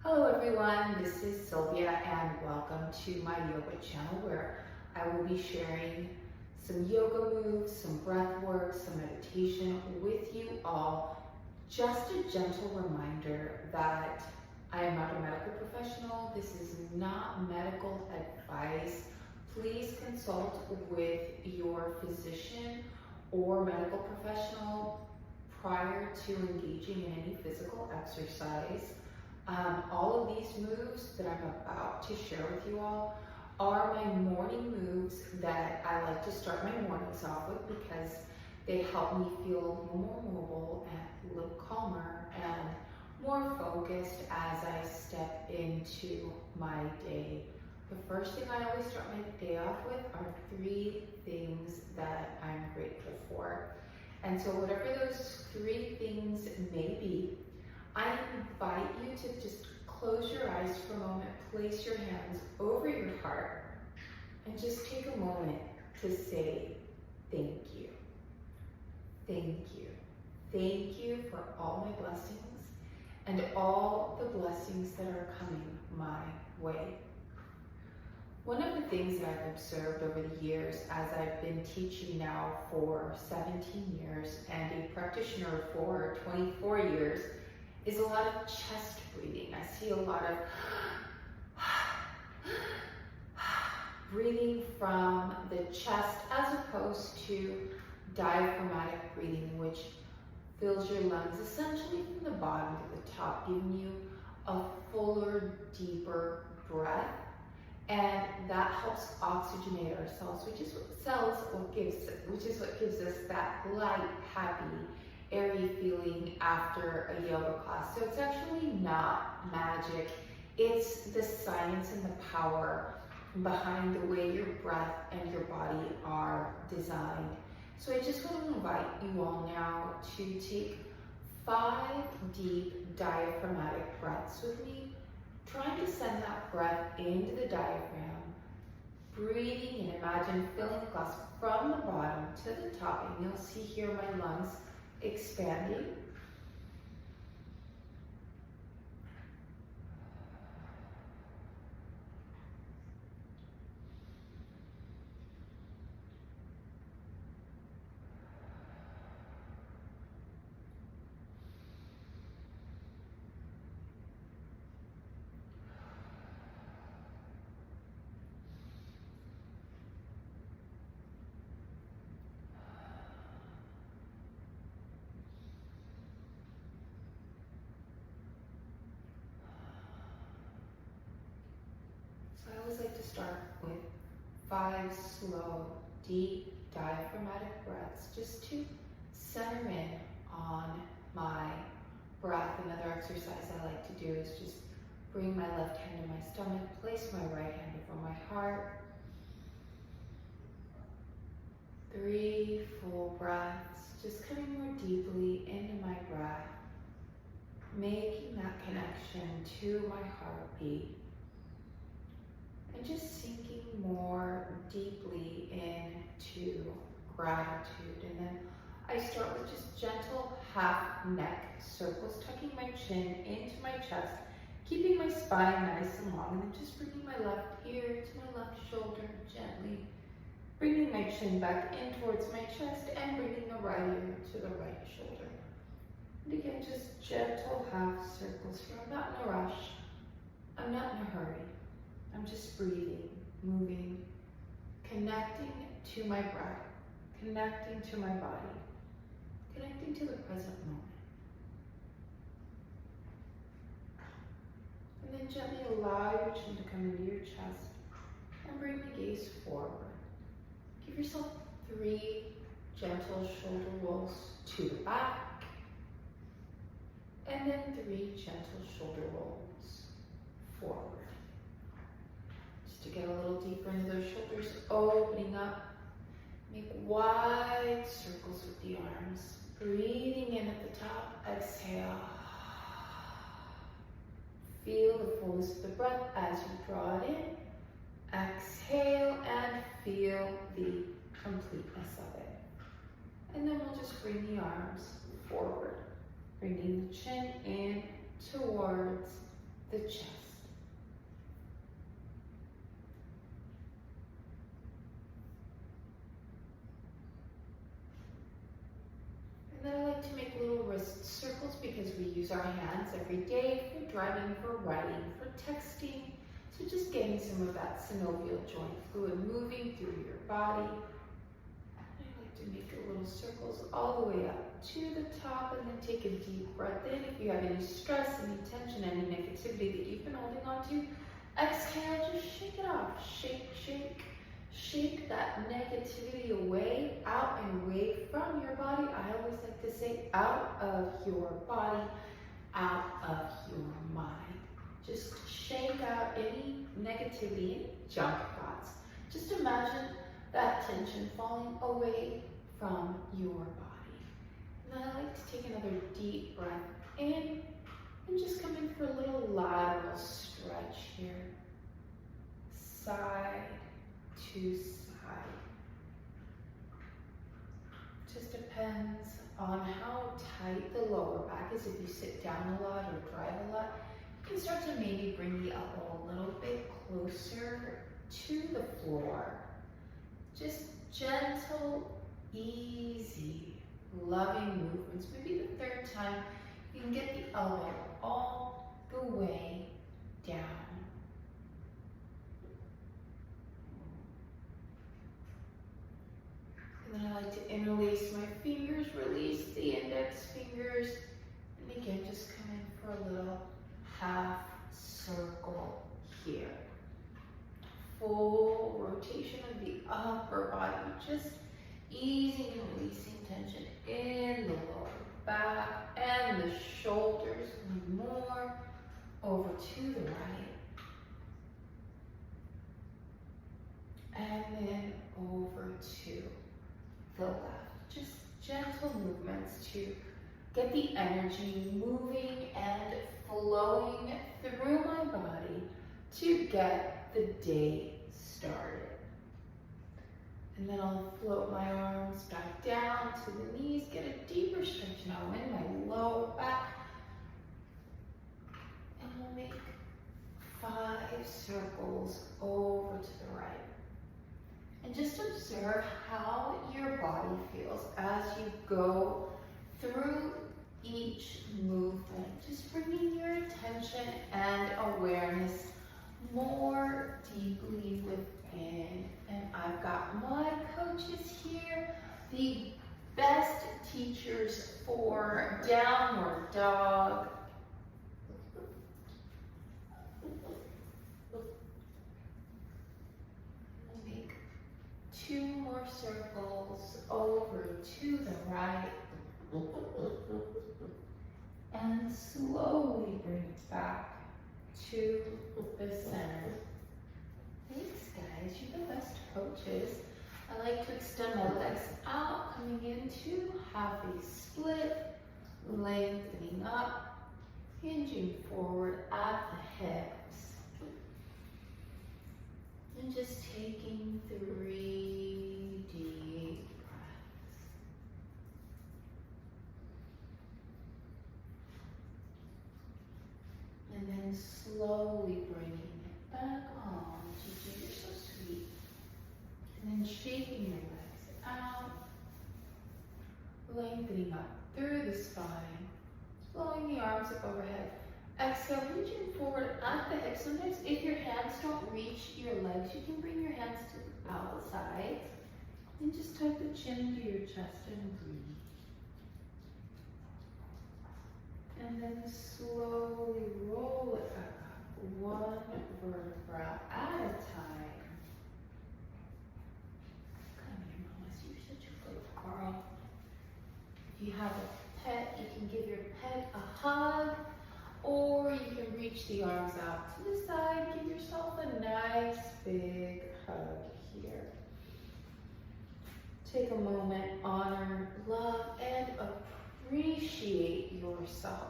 Hello everyone, this is Sylvia and welcome to my yoga channel where I will be sharing some yoga moves, some breath work, some meditation with you all. Just a gentle reminder that I am not a medical professional. This is not medical advice. Please consult with your physician or medical professional prior to engaging in any physical exercise. All of these moves that I'm about to share with you all are my morning moves that I like to start my mornings off with because they help me feel a little more mobile and a little calmer and more focused as I step into my day. The first thing I always start my day off with are 3 things that I'm grateful for. And so whatever those 3 things may be, I invite you to just close your eyes for a moment, place your hands over your heart, and just take a moment to say thank you. Thank you. Thank you for all my blessings and all the blessings that are coming my way. One of the things that I've observed over the years as I've been teaching now for 17 years and a practitioner for 24 years is a lot of chest breathing. I see a lot of breathing from the chest as opposed to diaphragmatic breathing, which fills your lungs essentially from the bottom to the top, giving you a fuller, deeper breath. And that helps oxygenate our cells, which is what gives us that light, happy, airy feeling after a yoga class. So it's actually not magic. It's the science and the power behind the way your breath and your body are designed. So I just want to invite you all now to take 5 deep diaphragmatic breaths with me, trying to send that breath into the diaphragm, breathing and imagine filling the glass from the bottom to the top, and you'll see here my lungs expanding. So I always like to start with 5 slow, deep, diaphragmatic breaths just to center in on my breath. Another exercise I like to do is just bring my left hand to my stomach, place my right hand over my heart. 3 full breaths, just coming more deeply into my breath, making that connection to my heartbeat. And just sinking more deeply into gratitude. And then I start with just gentle half neck circles, tucking my chin into my chest, keeping my spine nice and long, and then just bringing my left ear to my left shoulder gently, bringing my chin back in towards my chest and bringing the right ear to the right shoulder. And again, just gentle half circles here. I'm not in a rush. I'm not in a hurry. I'm just breathing, moving, connecting to my breath, connecting to my body, connecting to the present moment. And then gently allow your chin to come into your chest and bring the gaze forward. Give yourself 3 gentle shoulder rolls to the back, and then 3 gentle shoulder rolls forward. To get a little deeper into those shoulders, opening up, make wide circles with the arms. Breathing in at the top, exhale. Feel the fullness of the breath as you draw it in. Exhale and feel the completeness of it. And then we'll just bring the arms forward, bringing the chin in towards the chest. And then I like to make little wrist circles because we use our hands every day for driving, for writing, for texting. So just getting some of that synovial joint fluid moving through your body. I like to make little circles all the way up to the top, and then take a deep breath in. If you have any stress, any tension, any negativity that you've been holding on to, exhale, just shake it off. Shake, shake. Shake that negativity away, out and away from your body. I always like to say out of your body, out of your mind. Just shake out any negativity, any junk thoughts. Just imagine that tension falling away from your body. And then I like to take another deep breath in and just come in for a little lateral stretch here. Side to side. Just depends on how tight the lower back is. If you sit down a lot or drive a lot, you can start to maybe bring the elbow a little bit closer to the floor. Just gentle, easy, loving movements. Maybe the third time, you can get the elbow all the way down. And then I like to interlace my fingers, release the index fingers, and again, just come in for a little half circle here. Full rotation of the upper body, just easing and releasing tension in the lower back and the shoulders. One more, over to the right. And then over to the left. Just gentle movements to get the energy moving and flowing through my body to get the day started. And then I'll float my arms back down to the knees, get a deeper stretch now in my lower back. And we'll make 5 circles over to the right. And just observe how your body feels as you go through each movement. Just bringing your attention and awareness more deeply within. And I've got my coaches here, the best teachers for downward dog. Make 2 more circles over to the right. And slowly bring it back to the center. Thanks, guys. You're the best coaches. I like to extend my legs out, coming into half a split, lengthening up, hinging forward at the hips. And just taking 3 deep breaths. And then slowly bringing it back on. Gigi, you're so sweet. And then shaking your legs out, lengthening up through the spine, flowing the arms up overhead. Exhale, reaching forward at the hips. Sometimes if your hands don't reach your legs, you can bring your hands to the outside and just tuck the chin to your chest and breathe. And then slowly roll it back up, 1 vertebra at a time. Come here, Mama, you're such a good girl. If you have a pet, you can give your pet a hug, or you can reach the arms out to the side, give yourself a nice big hug here. Take a moment, honor, love, and appreciate yourself.